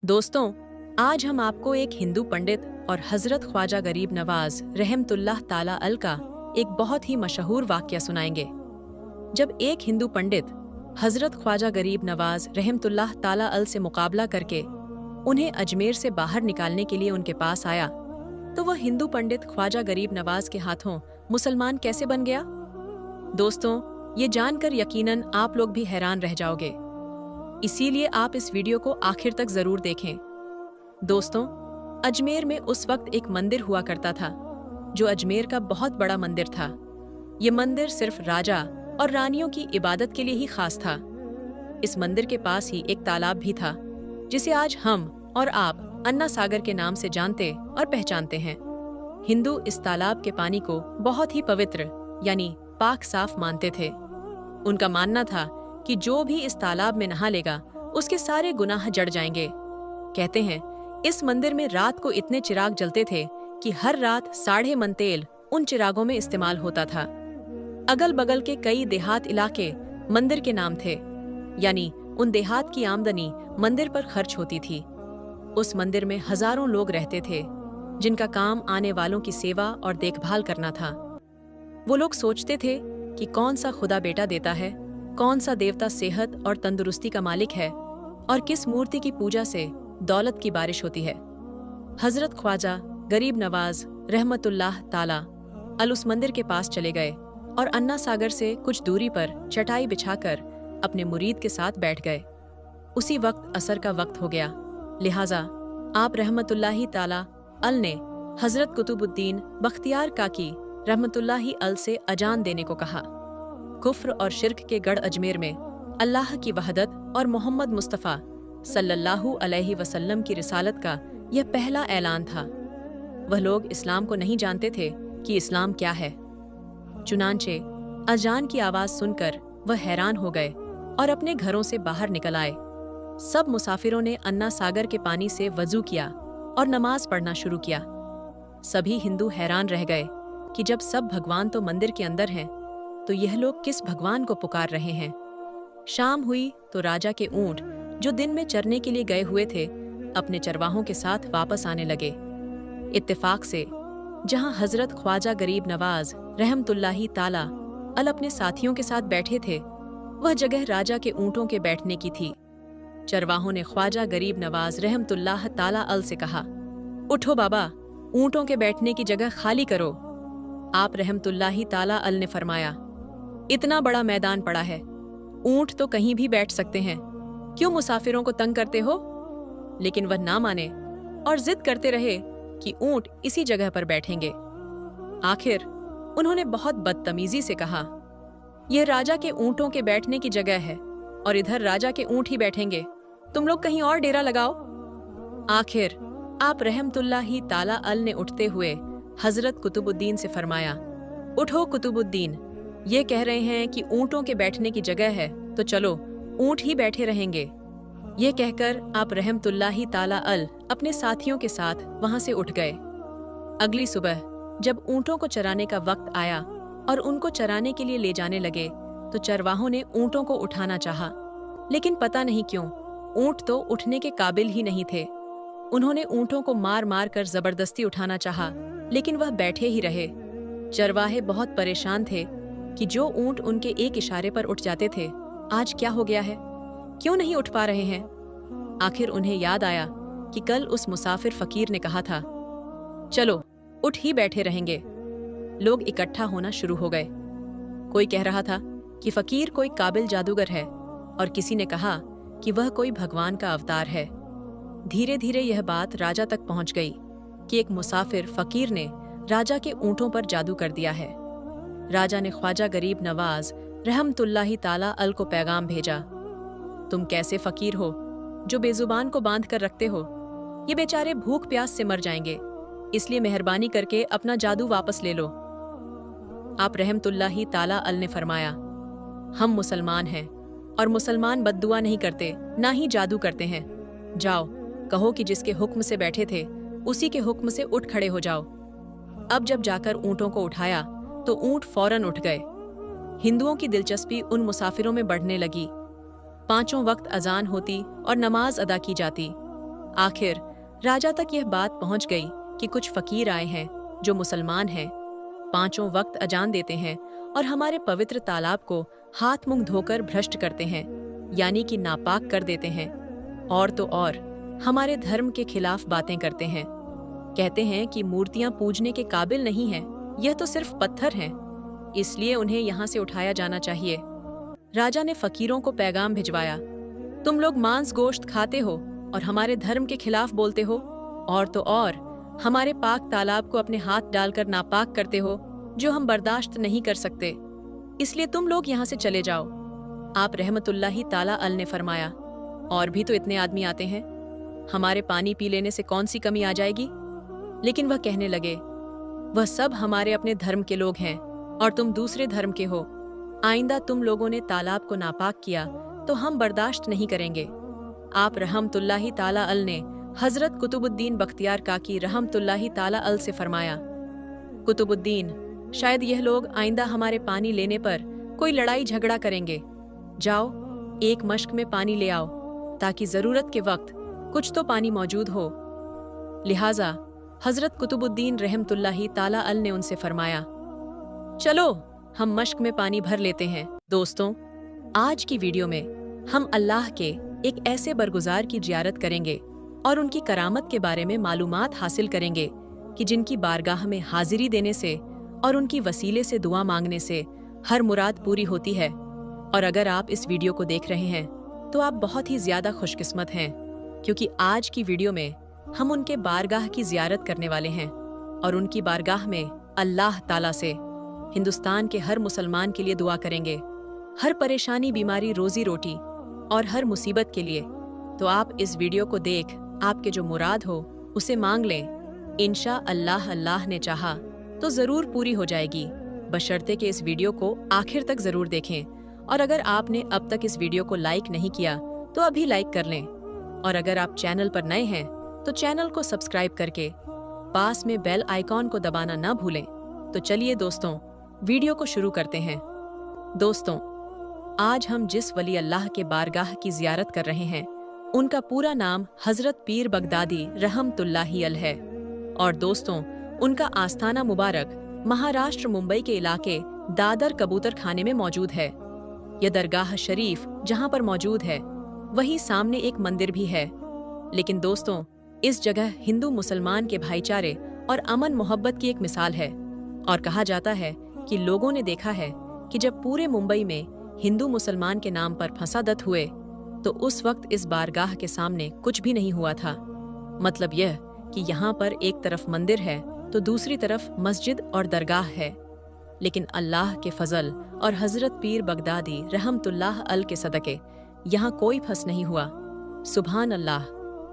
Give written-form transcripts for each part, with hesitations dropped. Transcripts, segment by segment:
दोस्तों, आज हम आपको एक हिंदू पंडित और हजरत ख्वाजा गरीब नवाज रहमतुल्लाह ताला अल का एक बहुत ही मशहूर वाक़या सुनाएंगे। जब एक हिंदू पंडित हजरत ख्वाजा गरीब नवाज रहमतुल्लाह ताला अल से मुकाबला करके उन्हें अजमेर से बाहर निकालने के लिए उनके पास आया, तो वह हिंदू पंडित ख्वाजा गरीब नवाज के हाथों मुसलमान कैसे बन गया? दोस्तों, ये जानकर यकीनन आप लोग भी हैरान रह जाओगे। इसीलिए आप इस वीडियो को आखिर तक जरूर देखें। दोस्तों, अजमेर में उस वक्त एक मंदिर हुआ करता था, जो अजमेर का बहुत बड़ा मंदिर था। ये मंदिर सिर्फ राजा और रानियों की इबादत के लिए ही खास था। इस मंदिर के पास ही एक तालाब भी था, जिसे आज हम और आप अन्ना सागर के नाम से जानते और पहचानते हैं। हिंदू इस तालाब के पानी को बहुत ही पवित्र यानी पाक साफ मानते थे। उनका मानना था कि जो भी इस तालाब में नहा लेगा उसके सारे गुनाह जड़ जाएंगे। कहते हैं इस मंदिर में रात को इतने चिराग जलते थे कि हर रात 1.5 मन तेल उन चिरागों में इस्तेमाल होता था। अगल बगल के कई देहात इलाके मंदिर के नाम थे, यानी उन देहात की आमदनी मंदिर पर खर्च होती थी। उस मंदिर में हजारों लोग रहते थे, जिनका काम आने वालों की सेवा और देखभाल करना था। वो लोग सोचते थे कि कौन सा खुदा बेटा देता है, कौन सा देवता सेहत और तंदुरुस्ती का मालिक है, और किस मूर्ति की पूजा से दौलत की बारिश होती है। हजरत ख्वाजा गरीब नवाज रहमतुल्लाह ताला अल उस मंदिर के पास चले गए और अन्ना सागर से कुछ दूरी पर चटाई बिछाकर अपने मुरीद के साथ बैठ गए। उसी वक्त असर का वक्त हो गया, लिहाजा आप रहमतुल्लाही ताला अल ने हजरत कुतुबुद्दीन बख्तियार काकी रहमतुल्लाही अल से अजान देने को कहा। कुफ्र और शिर्क के गढ़ अजमेर में अल्लाह की वहदत और मोहम्मद मुस्तफ़ा सल्लल्लाहु अलैहि वसल्लम की रिसालत का यह पहला ऐलान था। वह लोग इस्लाम को नहीं जानते थे कि इस्लाम क्या है। चुनांचे अजान की आवाज़ सुनकर वह हैरान हो गए और अपने घरों से बाहर निकल आए। सब मुसाफिरों ने अन्ना सागर के पानी से वजू किया और नमाज पढ़ना शुरू किया। सभी हिंदू हैरान रह गए कि जब सब भगवान तो मंदिर के अंदर हैं, तो यह लोग किस भगवान को पुकार रहे हैं। शाम हुई तो राजा के ऊंट, जो दिन में चरने के लिए गए हुए थे, अपने चरवाहों के साथ वापस आने लगे। इत्तेफाक से जहां हजरत ख्वाजा गरीब नवाज रहमतुल्लाही ताला अल अपने साथियों के साथ बैठे थे, वह जगह राजा के ऊंटों के बैठने की थी। चरवाहों ने ख्वाजा गरीब नवाज रहमतुल्लाह ताला अल से कहा, उठो बाबा, ऊंटों के बैठने की जगह खाली करो। आप रहमतुल्लाही ताला अल ने फरमाया, इतना बड़ा मैदान पड़ा है, ऊंट तो कहीं भी बैठ सकते हैं, क्यों मुसाफिरों को तंग करते हो? लेकिन वह ना माने और जिद करते रहे कि ऊंट इसी जगह पर बैठेंगे। आखिर उन्होंने बहुत बदतमीजी से कहा, यह राजा के ऊंटों के बैठने की जगह है और इधर राजा के ऊंट ही बैठेंगे, तुम लोग कहीं और डेरा लगाओ। आखिर आप रहमतुल्लाही ताला अल ने उठते हुए हजरत कुतुबुद्दीन से फरमाया, उठो कुतुबुद्दीन, ये कह रहे हैं कि ऊंटों के बैठने की जगह है, तो चलो ऊंट ही बैठे रहेंगे। ये कहकर आप रहमतुल्लाही ताला अल अपने साथियों के साथ वहां से उठ गए। अगली सुबह जब ऊंटों को चराने का वक्त आया और उनको चराने के लिए ले जाने लगे, तो चरवाहों ने ऊंटों को उठाना चाहा, लेकिन पता नहीं क्यों ऊंट तो उठने के काबिल ही नहीं थे। उन्होंने ऊंटों को मार मार कर जबरदस्ती उठाना चाहा, लेकिन वह बैठे ही रहे। चरवाहे बहुत परेशान थे कि जो ऊंट उनके एक इशारे पर उठ जाते थे, आज क्या हो गया है, क्यों नहीं उठ पा रहे हैं। आखिर उन्हें याद आया कि कल उस मुसाफिर फकीर ने कहा था, चलो उठ ही बैठे रहेंगे। लोग इकट्ठा होना शुरू हो गए। कोई कह रहा था कि फकीर कोई काबिल जादूगर है, और किसी ने कहा कि वह कोई भगवान का अवतार है। धीरे धीरे यह बात राजा तक पहुंच गई कि एक मुसाफिर फकीर ने राजा के ऊंटों पर जादू कर दिया है। राजा ने ख्वाजा गरीब नवाज रहमतुल्लाही ताला अल को पैगाम भेजा, तुम कैसे फकीर हो जो बेजुबान को बांध कर रखते हो? ये बेचारे भूख प्यास से मर जाएंगे, इसलिए मेहरबानी करके अपना जादू वापस ले लो। आप रहमतुल्लाही ताला अल ने फरमाया, हम मुसलमान हैं और मुसलमान बद्दुआ नहीं करते, ना ही जादू करते हैं। जाओ, कहो कि जिसके हुक्म से बैठे थे उसी के हुक्म से उठ खड़े हो जाओ। अब जब जाकर ऊंटों को उठाया तो ऊंट फौरन उठ गए। हिंदुओं की दिलचस्पी उन मुसाफिरों में बढ़ने लगी। 5 वक्त अजान होती और नमाज अदा की जाती। आखिर राजा तक यह बात पहुंच गई कि कुछ फकीर आए हैं जो मुसलमान हैं, 5 वक्त अजान देते हैं और हमारे पवित्र तालाब को हाथ मुंह धोकर भ्रष्ट करते हैं, यानी कि नापाक कर देते हैं। और तो और हमारे धर्म के खिलाफ बातें करते हैं। कहते हैं कि मूर्तियां पूजने के काबिल नहीं हैं, यह तो सिर्फ पत्थर हैं, इसलिए उन्हें यहाँ से उठाया जाना चाहिए। राजा ने फकीरों को पैगाम भिजवाया, तुम लोग मांस गोश्त खाते हो और हमारे धर्म के खिलाफ बोलते हो, और तो और हमारे पाक तालाब को अपने हाथ डालकर नापाक करते हो, जो हम बर्दाश्त नहीं कर सकते, इसलिए तुम लोग यहाँ से चले जाओ। आप रहमतुल्लाही ताला अल ने फरमाया, और भी तो इतने आदमी आते हैं, हमारे पानी पी लेने से कौन सी कमी आ जाएगी। लेकिन वह कहने लगे, वह सब हमारे अपने धर्म के लोग हैं और तुम दूसरे धर्म के हो। आइंदा तुम लोगों ने तालाब को नापाक किया तो हम बर्दाश्त नहीं करेंगे। आप रहमतुल्लाही ताला अल ने हजरत कुतुबुद्दीन बख्तियार काकी रहमतुल्लाही ताला अल से फरमाया, कुतुबुद्दीन, शायद यह लोग आइंदा हमारे पानी लेने पर कोई लड़ाई झगड़ा करेंगे। जाओ, एक मश्क में पानी ले आओ ताकि जरूरत के वक्त कुछ तो पानी मौजूद हो। लिहाजा हजरत कुतुबुद्दीन रहमतुल्लाही ताला अल ने उनसे फरमाया, चलो हम मश्क में पानी भर लेते हैं। दोस्तों, आज की वीडियो में हम अल्लाह के एक ऐसे बरगुजार की जियारत करेंगे और उनकी करामत के बारे में मालूमात हासिल करेंगे कि जिनकी बारगाह में हाजिरी देने से और उनकी वसीले से दुआ मांगने से हर मुराद पूरी होती है। और अगर आप इस वीडियो को देख रहे हैं तो आप बहुत ही ज्यादा खुशकिस्मत हैं, क्योंकि आज की वीडियो में हम उनके बारगाह की जियारत करने वाले हैं और उनकी बारगाह में अल्लाह ताला से हिंदुस्तान के हर मुसलमान के लिए दुआ करेंगे, हर परेशानी, बीमारी, रोजी रोटी और हर मुसीबत के लिए। तो आप इस वीडियो को देख आपके जो मुराद हो उसे मांग लें। इंशा अल्लाह, अल्लाह ने चाहा तो जरूर पूरी हो जाएगी, बशर्ते कि इस वीडियो को आखिर तक जरूर देखें। और अगर आपने अब तक इस वीडियो को लाइक नहीं किया तो अभी लाइक कर लें, और अगर आप चैनल पर नए हैं तो चैनल को सब्सक्राइब करके पास में बेल आइकॉन को दबाना ना भूलें। तो चलिए दोस्तों, वीडियो को शुरू करते हैं। दोस्तों, आज हम जिस वली अल्लाह के बारगाह की जियारत कर रहे हैं उनका पूरा नाम हजरत पीर बगदादी रहमतुल्लाही अल है। और दोस्तों, उनका आस्थाना मुबारक महाराष्ट्र मुंबई के इलाके दादर कबूतर खाने में मौजूद है। यह दरगाह शरीफ जहां पर मौजूद है वहीं सामने एक मंदिर भी है। लेकिन दोस्तों, इस जगह हिंदू मुसलमान के भाईचारे और अमन मोहब्बत की एक मिसाल है। और कहा जाता है कि लोगों ने देखा है कि जब पूरे मुंबई में हिंदू मुसलमान के नाम पर फसादत हुए तो उस वक्त इस बारगाह के सामने कुछ भी नहीं हुआ था। मतलब यह कि यहाँ पर एक तरफ मंदिर है तो दूसरी तरफ मस्जिद और दरगाह है। लेकिन अल्लाह के फजल और हजरत पीर बगदादी रहमतुल्लाह अल के सदके यहाँ कोई फंस नहीं हुआ। सुभान अल्लाह।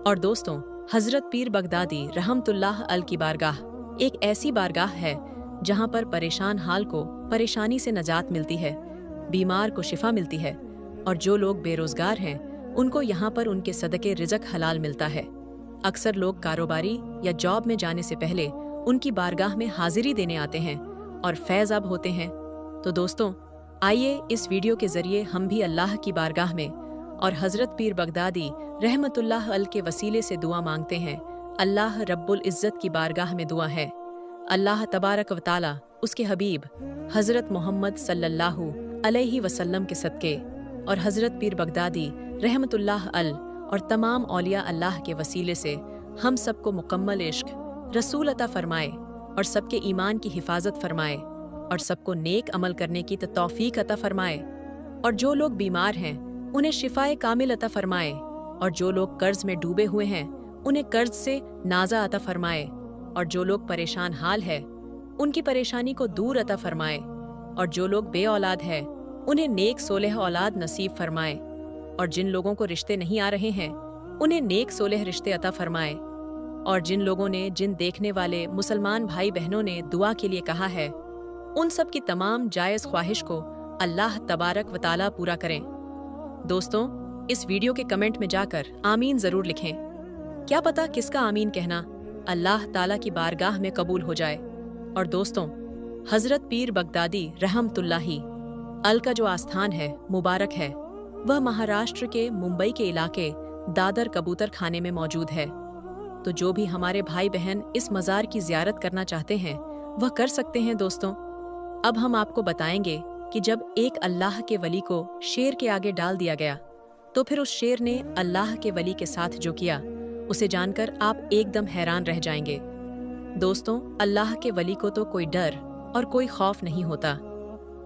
और दोस्तों, हजरत पीर बगदादी रहमतुल्लाह अल की बारगाह एक ऐसी बारगाह है जहाँ पर परेशान हाल को परेशानी से नजात मिलती है, बीमार को शिफा मिलती है, और जो लोग बेरोजगार हैं उनको यहाँ पर उनके सदके रिज़्क हलाल मिलता है। अक्सर लोग कारोबारी या जॉब में जाने से पहले उनकी बारगाह में हाजिरी देने आते हैं और फैज़याब होते हैं। तो दोस्तों, आइए इस वीडियो के जरिए हम भी अल्लाह की बारगाह में और हजरत पीर बगदादी रहमतुल्लाह अल के वसीले से दुआ मांगते हैं। अल्लाह रब्बुल इज़्ज़त की बारगाह में दुआ है, अल्लाह तबारक व ताला उसके हबीब हजरत मोहम्मद सल्लल्लाहु अलैहि वसल्लम के सदके और हजरत पीर बगदादी रहमतुल्लाह अल और तमाम औलिया अल्लाह के वसीले से हम सबको मुकम्मल इश्क रसूल अता फरमाए और सबके ईमान की हिफाजत फरमाए और सबको नेक अमल करने की तौफीक अता फरमाए। और जो लोग बीमार हैं उन्हें शिफाए कामिल अता फरमाए, और जो लोग कर्ज में डूबे हुए हैं उन्हें कर्ज से नाजा अता फरमाए, और जो लोग परेशान हाल है उनकी परेशानी को दूर अता फरमाए, और जो लोग बे औलाद है उन्हें नेक सोलह औलाद नसीब फरमाए, और जिन लोगों को रिश्ते नहीं आ रहे हैं उन्हें नेक सोलह रिश्ते अता फरमाए, और जिन लोगों ने, जिन देखने वाले मुसलमान भाई बहनों ने दुआ के लिए कहा है उन सब की तमाम जायज़ ख्वाहिश को अल्लाह तबारक व ताला पूरा करें। दोस्तों, इस वीडियो के कमेंट में जाकर आमीन ज़रूर लिखें। क्या पता किसका आमीन कहना अल्लाह ताला की बारगाह में कबूल हो जाए। और दोस्तों, हजरत पीर बगदादी रहमतुल्लाही अल का जो आस्थान है मुबारक है, वह महाराष्ट्र के मुंबई के इलाके दादर कबूतर खाने में मौजूद है। तो जो भी हमारे भाई बहन इस मज़ार की ज़ियारत करना चाहते हैं वह कर सकते हैं दोस्तों। अब हम आपको बताएंगे कि जब एक अल्लाह के वली को शेर के आगे डाल दिया गया तो फिर उस शेर ने अल्लाह के वली के साथ जो किया उसे जानकर आप एकदम हैरान रह जाएंगे। दोस्तों, अल्लाह के वली को तो कोई डर और कोई खौफ नहीं होता,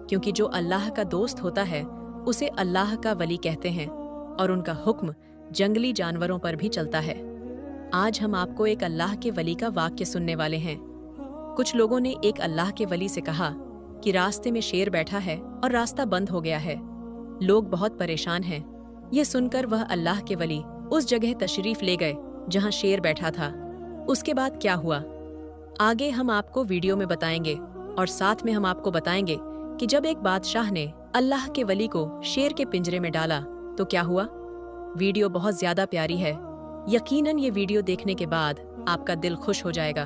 क्योंकि जो अल्लाह का दोस्त होता है उसे अल्लाह का वली कहते हैं और उनका हुक्म जंगली जानवरों पर भी चलता है। आज हम आपको एक अल्लाह के वली का वाक्य सुनने वाले हैं। कुछ लोगों ने एक अल्लाह के वली से कहा कि रास्ते में शेर बैठा है और रास्ता बंद हो गया है, लोग बहुत परेशान हैं। यह सुनकर वह अल्लाह के वली उस जगह तशरीफ ले गए जहां शेर बैठा था। उसके बाद क्या हुआ आगे हम आपको वीडियो में बताएंगे, और साथ में हम आपको बताएंगे कि जब एक बादशाह ने अल्लाह के वली को शेर के पिंजरे में डाला तो क्या हुआ। वीडियो बहुत ज्यादा प्यारी है, यकीनन ये वीडियो देखने के बाद आपका दिल खुश हो जाएगा।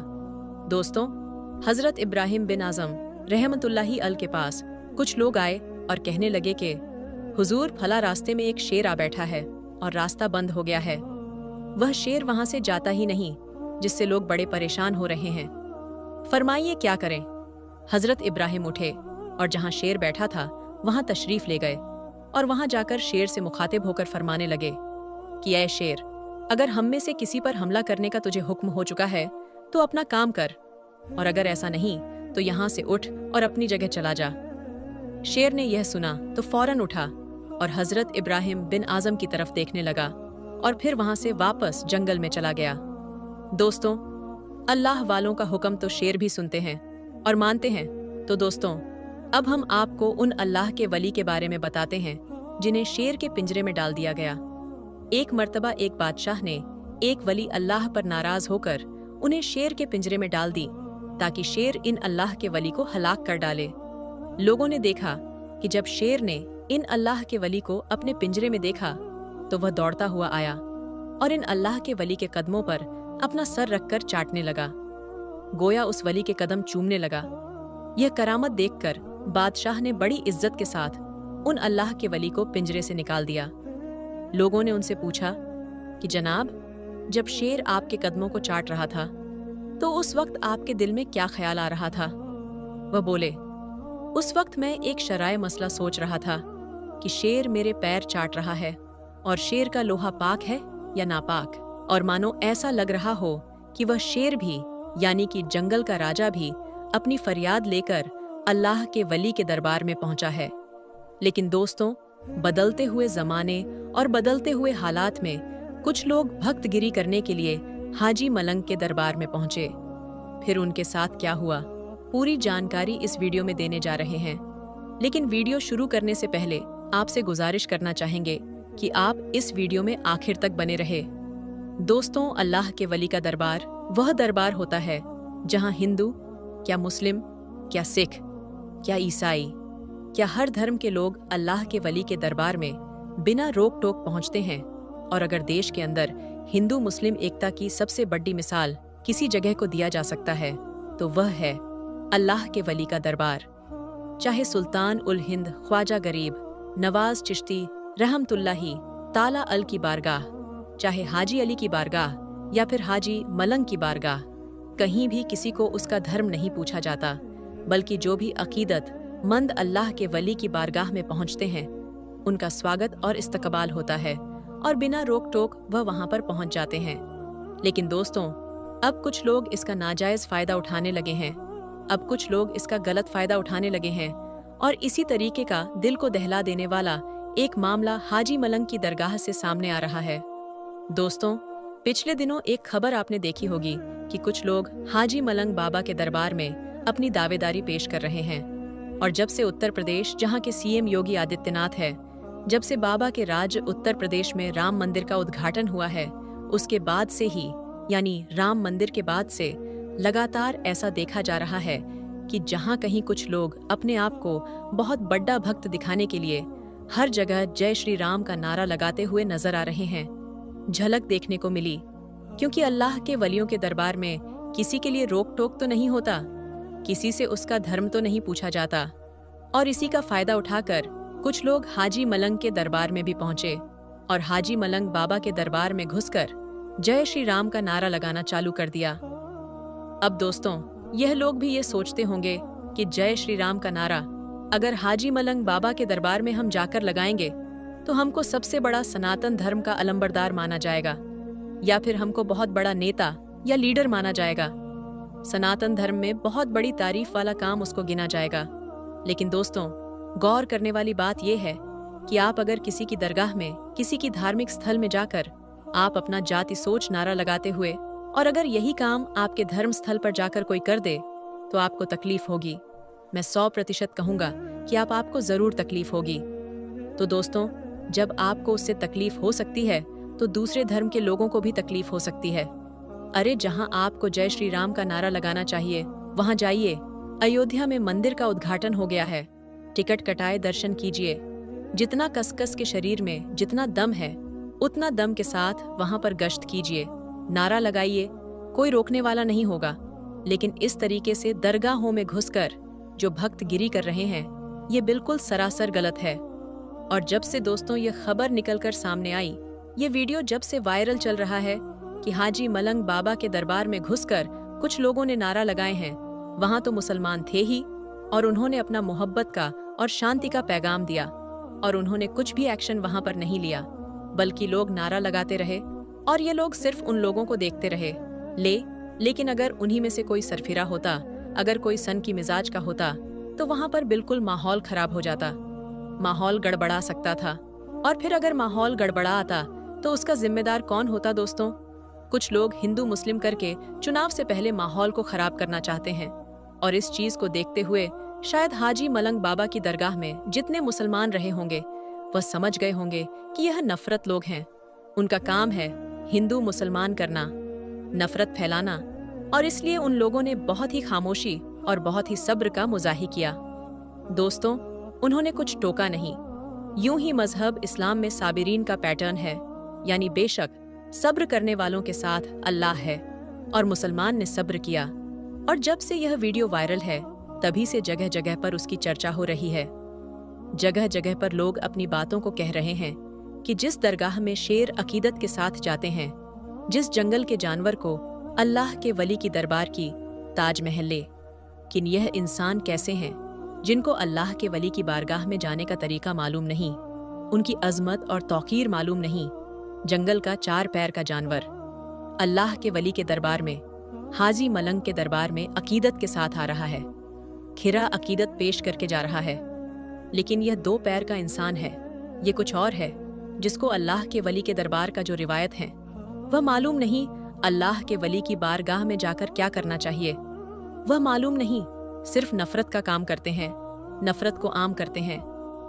दोस्तों, हजरत इब्राहिम बिन आज़म रहमतुल्लाही अल के पास कुछ लोग आए और कहने लगे कि हुजूर, फला रास्ते में एक शेर आ बैठा है और रास्ता बंद हो गया है। वह शेर वहां से जाता ही नहीं, जिससे लोग बड़े परेशान हो रहे हैं। फरमाइए क्या करें। हजरत इब्राहिम उठे और जहां शेर बैठा था वहां तशरीफ ले गए और वहां जाकर शेर से मुखातिब होकर फरमाने लगे कि ऐ शेर, अगर हम में से किसी पर हमला करने का तुझे हुक्म हो चुका है तो अपना काम कर, और अगर ऐसा नहीं तो यहाँ से उठ और अपनी जगह चला जा। शेर ने यह सुना तो फौरन उठा और हजरत इब्राहिम बिन आज़म की तरफ देखने लगा और फिर वहां से वापस जंगल में चला गया। दोस्तों, अल्लाह वालों का हुक्म तो शेर भी सुनते हैं और मानते हैं। तो दोस्तों, अब हम आपको उन अल्लाह के वली के बारे में बताते हैं जिन्हें शेर के पिंजरे में डाल दिया गया। एक मर्तबा एक बादशाह ने एक वली अल्लाह पर नाराज होकर उन्हें शेर के पिंजरे में डाल दी ताकि शेर इन अल्लाह के वली को हलाक कर डाले। लोगों ने देखा कि जब शेर ने इन अल्लाह के वली को अपने पिंजरे में देखा तो वह दौड़ता हुआ आया और इन अल्लाह के वली के कदमों पर अपना सर रखकर चाटने लगा, गोया उस वली के कदम चूमने लगा। यह करामत देखकर बादशाह ने बड़ी इज्जत के साथ उन अल्लाह के वली को पिंजरे से निकाल दिया। लोगों ने उनसे पूछा कि जनाब, जब शेर आपके कदमों को चाट रहा था तो उस वक्त आपके दिल में क्या ख्याल आ रहा था। वह बोले, उस वक्त मैं एक शराय मसला सोच रहा था कि शेर मेरे पैर चाट रहा है और शेर का लोहा पाक है या नापाक, और मानो ऐसा लग रहा हो कि वह शेर भी यानी कि जंगल का राजा भी अपनी फरियाद लेकर अल्लाह के वली के दरबार में पहुंचा है। लेकिन दोस्तों, बदलते हुए ज़माने और बदलते हुए हालात में कुछ लोग भक्तगिरी करने के लिए हाजी मलंग के दरबार में पहुंचे। फिर उनके साथ क्या हुआ, पूरी जानकारी इस वीडियो में देने जा रहे हैं। लेकिन वीडियो शुरू करने से पहले आपसे गुजारिश करना चाहेंगे कि आप इस वीडियो में आखिर तक बने रहे। दोस्तों, अल्लाह के वली का दरबार वह दरबार होता है जहां हिंदू, क्या मुस्लिम, क्या सिख, क्या ईसाई, क्या हर धर्म के लोग अल्लाह के वली के दरबार में बिना रोक टोक पहुंचते हैं। और अगर देश के अंदर हिंदू मुस्लिम एकता की सबसे बड़ी मिसाल किसी जगह को दिया जा सकता है तो वह है अल्लाह के वली का दरबार। चाहे सुल्तान उल हिंद ख्वाजा गरीब नवाज चिश्ती रहमतुल्लाही ताला अल की बारगाह, चाहे हाजी अली की बारगाह या फिर हाजी मलंग की बारगाह, कहीं भी किसी को उसका धर्म नहीं पूछा जाता, बल्कि जो भी अकीदत मंद अल्लाह के वली की बारगाह में पहुंचते हैं उनका स्वागत और इस्तकबाल होता है और बिना रोक टोक वह वहां पर पहुंच जाते हैं। लेकिन दोस्तों, अब कुछ लोग इसका नाजायज फायदा उठाने लगे हैं, अब कुछ लोग इसका गलत फायदा उठाने लगे हैं और इसी तरीके का दिल को दहला देने वाला एक मामला हाजी मलंग की दरगाह से सामने आ रहा है। दोस्तों, पिछले दिनों एक खबर आपने देखी होगी कि कुछ लोग हाजी मलंग बाबा के दरबार में अपनी दावेदारी पेश कर रहे हैं। और जब से उत्तर प्रदेश, जहां के सीएम योगी आदित्यनाथ है, जब से बाबा के राज्य उत्तर प्रदेश में राम मंदिर का उद्घाटन हुआ है, उसके बाद से ही यानी राम मंदिर के बाद से लगातार ऐसा देखा जा रहा है कि जहां कहीं कुछ लोग अपने आप को बहुत बड़ा भक्त दिखाने के लिए हर जगह जय श्री राम का नारा लगाते हुए नजर आ रहे हैं। झलक देखने को मिली, क्योंकि अल्लाह के वलियों के दरबार में किसी के लिए रोक टोक तो नहीं होता, किसी से उसका धर्म तो नहीं पूछा जाता, और इसी का फायदा उठाकर कुछ लोग हाजी मलंग के दरबार में भी पहुंचे और हाजी मलंग बाबा के दरबार में घुसकर जय श्री राम का नारा लगाना चालू कर दिया। अब दोस्तों, यह लोग भी ये सोचते होंगे कि जय श्री राम का नारा अगर हाजी मलंग बाबा के दरबार में हम जाकर लगाएंगे तो हमको सबसे बड़ा सनातन धर्म का अलंबरदार माना जाएगा, या फिर हमको बहुत बड़ा नेता या लीडर माना जाएगा। सनातन धर्म में बहुत बड़ी तारीफ वाला काम उसको गिना जाएगा। लेकिन दोस्तों, गौर करने वाली बात यह है कि आप अगर किसी की दरगाह में, किसी की धार्मिक स्थल में जाकर आप अपना जाति सोच नारा लगाते हुए, और अगर यही काम आपके धर्म स्थल पर जाकर कोई कर दे तो आपको तकलीफ होगी। मैं 100% कहूंगा कि आपको जरूर तकलीफ होगी। तो दोस्तों, जब आपको उससे तकलीफ हो सकती है तो दूसरे धर्म के लोगों को भी तकलीफ हो सकती है। अरे, जहां आपको जय श्री राम का नारा लगाना चाहिए वहां जाइए। अयोध्या में मंदिर का उद्घाटन हो गया है, टिकट कटाए दर्शन कीजिए। जितना कसकस के शरीर में जितना दम है उतना दम के साथ वहां पर गश्त कीजिए, नारा लगाइए, कोई रोकने वाला नहीं होगा। लेकिन इस तरीके से दरगाहों में घुसकर जो भक्त गिरी कर रहे हैं, ये बिल्कुल सरासर गलत है। और जब से दोस्तों ये खबर निकलकर सामने आई, ये वीडियो जब से वायरल चल रहा है कि हाजी मलंग बाबा के दरबार में घुसकर कुछ लोगों ने नारा लगाए हैं, वहां तो मुसलमान थे ही और उन्होंने अपना मोहब्बत का और शांति का पैगाम दिया, और उन्होंने कुछ भी एक्शन वहां पर नहीं लिया, बल्कि लोग नारा लगाते रहे और ये लोग सिर्फ उन लोगों को देखते रहे। लेकिन अगर उन्हीं में से कोई सरफिरा होता, अगर कोई सन की मिजाज का होता, तो वहां पर बिल्कुल माहौल खराब हो जाता, माहौल गड़बड़ा सकता था। और फिर अगर माहौल गड़बड़ा आता तो उसका जिम्मेदार कौन होता दोस्तों? कुछ लोग हिंदू मुस्लिम करके चुनाव से पहले माहौल को खराब करना चाहते हैं, और इस चीज को देखते हुए शायद हाजी मलंग बाबा की दरगाह में जितने मुसलमान रहे होंगे वह समझ गए होंगे कि यह नफरत लोग हैं। उनका काम है हिंदू मुसलमान करना, नफरत फैलाना, और इसलिए उन लोगों ने बहुत ही खामोशी और बहुत ही सब्र का मुजाही किया। दोस्तों, उन्होंने कुछ टोका नहीं। यूं ही मजहब इस्लाम में साबिरीन का पैटर्न है, यानी बेशक सब्र करने वालों के साथ अल्लाह है, और मुसलमान ने सब्र किया। और जब से यह वीडियो वायरल है तभी से जगह जगह पर उसकी चर्चा हो रही है। जगह जगह पर लोग अपनी बातों को कह रहे हैं कि जिस दरगाह में शेर अकीदत के साथ जाते हैं, जिस जंगल के जानवर को अल्लाह के वली की दरबार की ताजमहल ले, किन यह इंसान कैसे हैं जिनको अल्लाह के वली की बारगाह में जाने का तरीका मालूम नहीं, उनकी अजमत और तौकीर मालूम नहीं। जंगल का 4 पैर का जानवर अल्लाह के वली के दरबार में, हाजी मलंग के दरबार में अकीदत के साथ आ रहा है, खिरा अकीदत पेश करके जा रहा है। लेकिन यह 2 पैर का इंसान है, ये कुछ और है जिसको अल्लाह के वली के दरबार का जो रिवायत है वह मालूम नहीं। अल्लाह के वली की बारगाह में जाकर क्या करना चाहिए वह मालूम नहीं, सिर्फ नफरत का काम करते हैं, नफरत को आम करते हैं,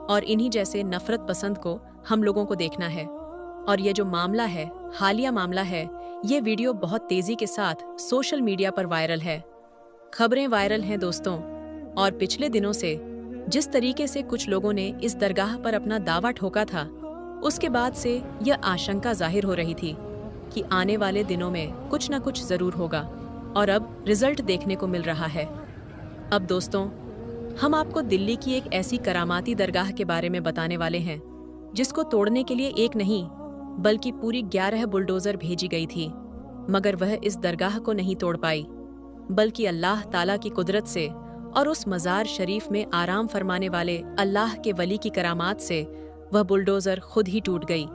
और इन्हीं जैसे नफरत पसंद को हम लोगों को देखना है। और ये जो मामला है, हालिया मामला है, ये वीडियो बहुत तेजी के साथ सोशल मीडिया पर वायरल है। खबरें वायरल हैं दोस्तों, और पिछले दिनों से जिस तरीके से कुछ लोगों ने इस दरगाह पर अपना दावा ठोका था, उसके बाद से यह आशंका जाहिर हो रही थी कि आने वाले दिनों में कुछ न कुछ जरूर होगा, और अब रिजल्ट देखने को मिल रहा है। अब दोस्तों, हम आपको दिल्ली की एक ऐसी करामाती दरगाह के बारे में बताने वाले हैं जिसको तोड़ने के लिए एक नहीं बल्कि पूरी 11 बुलडोजर भेजी गई थी, मगर वह इस दरगाह को नहीं तोड़ पाई, बल्कि अल्लाह ताला की कुदरत से और उस मज़ार शरीफ में आराम फरमाने वाले अल्लाह के वली की करामात से वह बुलडोजर खुद ही टूट गई।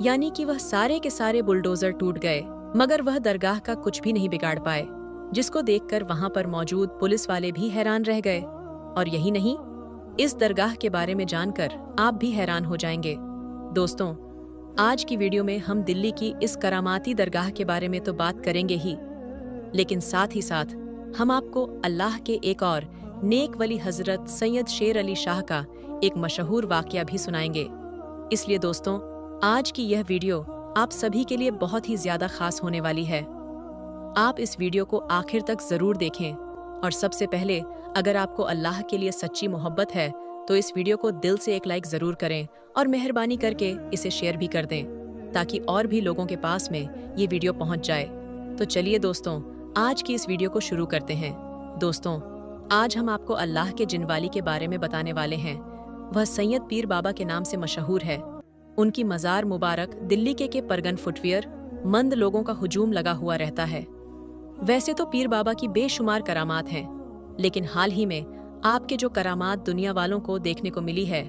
यानी कि वह सारे के सारे बुलडोजर टूट गए, मगर वह दरगाह का कुछ भी नहीं बिगाड़ पाए, जिसको देखकर वहां पर मौजूद पुलिस वाले भी हैरान रह गए। और यही नहीं, इस दरगाह के बारे में जानकर आप भी हैरान हो जाएंगे। दोस्तों, आज की वीडियो में हम दिल्ली की इस करामाती दरगाह के बारे में तो बात करेंगे ही, लेकिन साथ ही साथ हम आपको अल्लाह के एक और नेक वली हजरत सैयद शेर अली शाह का एक मशहूर वाकया भी सुनाएंगे। इसलिए दोस्तों, आज की यह वीडियो आप सभी के लिए बहुत ही ज्यादा खास होने वाली है। आप इस वीडियो को आखिर तक जरूर देखें, और सबसे पहले अगर आपको अल्लाह के लिए सच्ची मोहब्बत है तो इस वीडियो को दिल से एक लाइक जरूर करें, और मेहरबानी करके इसे शेयर भी कर दें ताकि और भी लोगों के पास में ये वीडियो पहुंच जाए। तो चलिए दोस्तों, आज की इस वीडियो को शुरू करते हैं। दोस्तों, आज हम आपको अल्लाह के जिनवाली के बारे में बताने वाले हैं। वह सैयद पीर बाबा के नाम से मशहूर है। उनकी मज़ार मुबारक दिल्ली के परगन फुटवियर मंद लोगों का हुजूम लगा हुआ रहता है। वैसे तो पीर बाबा की बेशुमार करामात हैं, लेकिन हाल ही में आपके जो करामात दुनिया वालों को देखने को मिली है,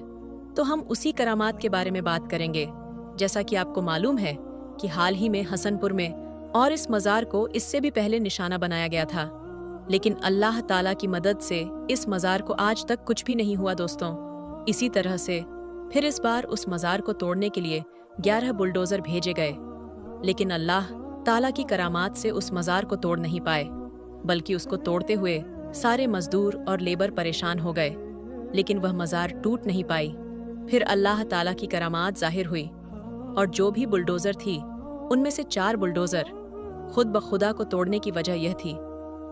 तो हम उसी करामात के बारे में बात करेंगे। जैसा कि आपको मालूम है कि हाल ही में हसनपुर में और इस मज़ार को इससे भी पहले निशाना बनाया गया था, लेकिन अल्लाह ताला की मदद से इस मज़ार को आज तक कुछ भी नहीं हुआ दोस्तों। इसी तरह से फिर इस बार उस मज़ार को तोड़ने के लिए 11 बुलडोज़र भेजे गए, लेकिन अल्लाह ताला की करामात से उस मज़ार को तोड़ नहीं पाए, बल्कि उसको तोड़ते हुए सारे मजदूर और लेबर परेशान हो गए, लेकिन वह मज़ार टूट नहीं पाई। फिर अल्लाह ताला की करामात जाहिर हुई और जो भी बुलडोज़र थी उनमें से 4 बुलडोज़र खुद ब खुदा को तोड़ने की वजह यह थी,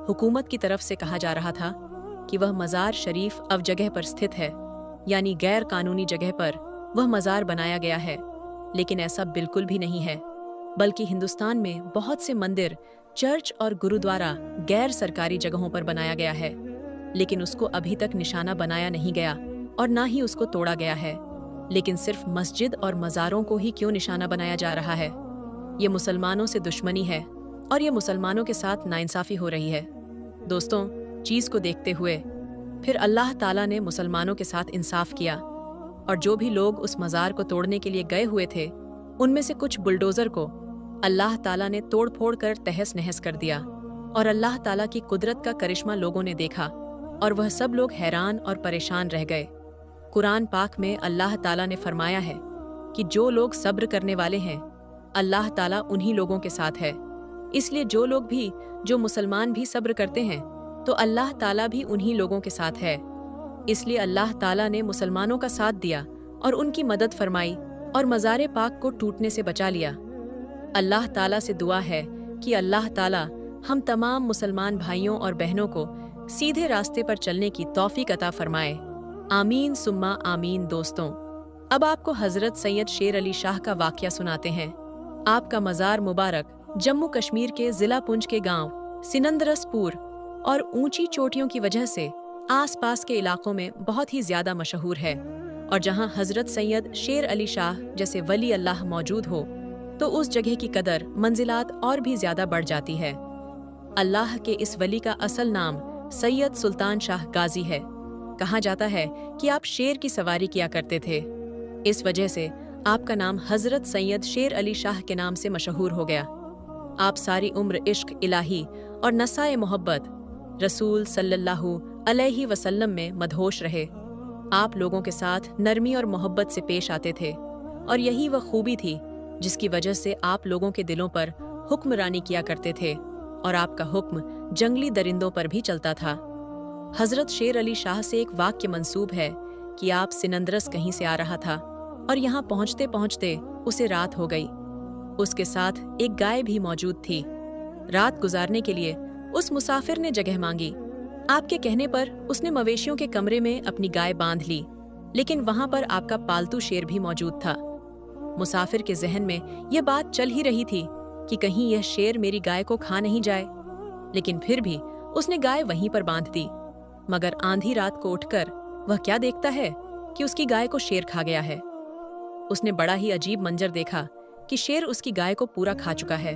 हुकूमत की तरफ से कहा जा रहा था कि वह मज़ार शरीफ अब जगह पर स्थित है, यानी गैर कानूनी जगह पर वह मज़ार बनाया गया है, लेकिन ऐसा बिल्कुल भी नहीं है। बल्कि हिंदुस्तान में बहुत से मंदिर, चर्च और गुरुद्वारा गैर सरकारी जगहों पर बनाया गया है, लेकिन उसको अभी तक निशाना बनाया नहीं गया और ना ही उसको तोड़ा गया है। लेकिन सिर्फ मस्जिद और मज़ारों को ही क्यों निशाना बनाया जा रहा है? ये मुसलमानों से दुश्मनी है और ये मुसलमानों के साथ नाइंसाफ़ी हो रही है। दोस्तों, चीज़ को देखते हुए फिर अल्लाह ताला ने मुसलमानों के साथ इंसाफ किया और जो भी लोग उस मज़ार को तोड़ने के लिए गए हुए थे, उनमें से कुछ बुलडोज़र को अल्लाह ताला ने तोड़ फोड़ कर तहस नहस कर दिया और अल्लाह ताला की कुदरत का करिश्मा लोगों ने देखा और वह सब लोग हैरान और परेशान रह गए। कुरान पाक में अल्लाह ताला ने फरमाया है कि जो लोग सब्र करने वाले हैं, अल्लाह ताला उन्हीं लोगों के साथ है। इसलिए जो मुसलमान भी सब्र करते हैं, तो अल्लाह ताला भी उन्हीं लोगों के साथ है। इसलिए अल्लाह ताला ने मुसलमानों का साथ दिया और उनकी मदद फरमाई और मज़ार पाक को टूटने से बचा लिया। अल्लाह ताला से दुआ है कि अल्लाह ताला हम तमाम मुसलमान भाइयों और बहनों को सीधे रास्ते पर चलने की तौफीक अता फरमाए। आमीन सुम्मा आमीन। दोस्तों, अब आपको हज़रत सैयद शेर अली शाह का वाक़या सुनाते हैं। आपका मज़ार मुबारक जम्मू कश्मीर के ज़िला पुंछ के गांव सिनंदरसपुर और ऊंची चोटियों की वजह से आसपास के इलाकों में बहुत ही ज़्यादा मशहूर है, और जहां हज़रत सैयद शेर अली शाह जैसे वली अल्लाह मौजूद हो, तो उस जगह की कदर मंजिलात और भी ज़्यादा बढ़ जाती है। अल्लाह के इस वली का असल नाम सैयद सुल्तान शाह गाजी है। कहा जाता है कि आप शेर की सवारी किया करते थे, इस वजह से आपका नाम हज़रत सैयद शेर अली शाह के नाम से मशहूर हो गया। आप सारी उम्र इश्क इलाही और नसाए मोहब्बत रसूल सल्लल्लाहु अलैहि वसल्लम में मदहोश रहे। आप लोगों के साथ नरमी और मोहब्बत से पेश आते थे, और यही वह खूबी थी जिसकी वजह से आप लोगों के दिलों पर हुक्मरानी किया करते थे, और आपका हुक्म जंगली दरिंदों पर भी चलता था। हज़रत शेर अली शाह से एक वाक्य मंसूब है कि आप सिनंदरस कहीं से आ रहा था और यहाँ पहुँचते पहुँचते उसे रात हो गई। उसके साथ एक गाय भी मौजूद थी। रात गुजारने के लिए उस मुसाफिर ने जगह मांगी। आपके कहने पर उसने मवेशियों के कमरे में अपनी गाय बांध ली, लेकिन वहां पर आपका पालतू शेर भी मौजूद था। मुसाफिर के जहन में यह बात चल ही रही थी कि कहीं यह शेर मेरी गाय को खा नहीं जाए, लेकिन फिर भी उसने गाय वहीं पर बांध दी। मगर आंधी रात को उठकर वह क्या देखता है कि उसकी गाय को शेर खा गया है। उसने बड़ा ही अजीब मंजर देखा कि शेर उसकी गाय को पूरा खा चुका है।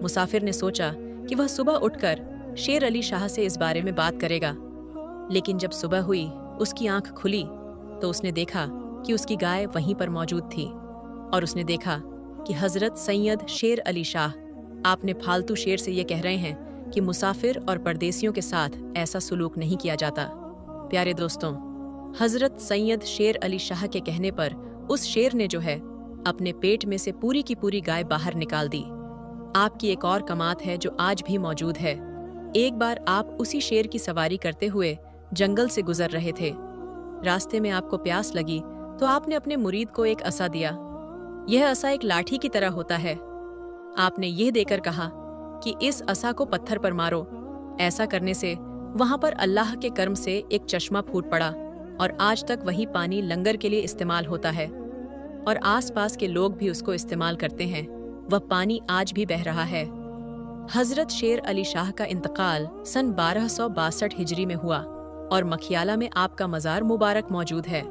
मुसाफिर ने सोचा कि वह सुबह उठकर शेर अली शाह से इस बारे में बात करेगा, लेकिन जब सुबह हुई, उसकी आंख खुली तो उसने देखा कि उसकी गाय वहीं पर मौजूद थी, और उसने देखा कि हज़रत सैयद शेर अली शाह आपने फालतू शेर से ये कह रहे हैं कि मुसाफिर और परदेसियों के साथ ऐसा सुलूक नहीं किया जाता। प्यारे दोस्तों, हज़रत सैयद शेर अली शाह के कहने पर उस शेर ने जो है अपने पेट में से पूरी की पूरी गाय बाहर निकाल दी। आपकी एक और कमात है जो आज भी मौजूद है। एक बार आप उसी शेर की सवारी करते हुए जंगल से गुजर रहे थे। रास्ते में आपको प्यास लगी तो आपने अपने मुरीद को एक असा दिया। यह असा एक लाठी की तरह होता है। आपने यह देकर कहा कि इस असा को पत्थर पर मारो। ऐसा करने से वहां पर अल्लाह के कर्म से एक चश्मा फूट पड़ा, और आज तक वही पानी लंगर के लिए इस्तेमाल होता है, और आसपास के लोग भी उसको इस्तेमाल करते हैं। वह पानी आज भी बह रहा है। हज़रत शेर अली शाह का इंतकाल सन 1262 हिजरी में हुआ, और मखियाला में आपका मज़ार मुबारक मौजूद है।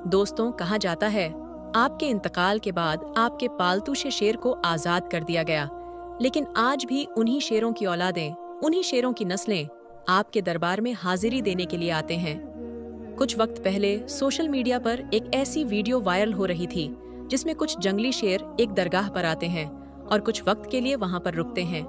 दोस्तों, कहा जाता है आपके इंतकाल के बाद आपके पालतू से शेर को आज़ाद कर दिया गया, लेकिन आज भी उन्हीं शेरों की औलादें, उन्हीं शेरों की नस्लें आपके दरबार में हाजिरी देने के लिए आते हैं। कुछ वक्त पहले सोशल मीडिया पर एक ऐसी वीडियो वायरल हो रही थी जिसमें कुछ जंगली शेर एक दरगाह पर आते हैं और कुछ वक्त के लिए वहां पर रुकते हैं।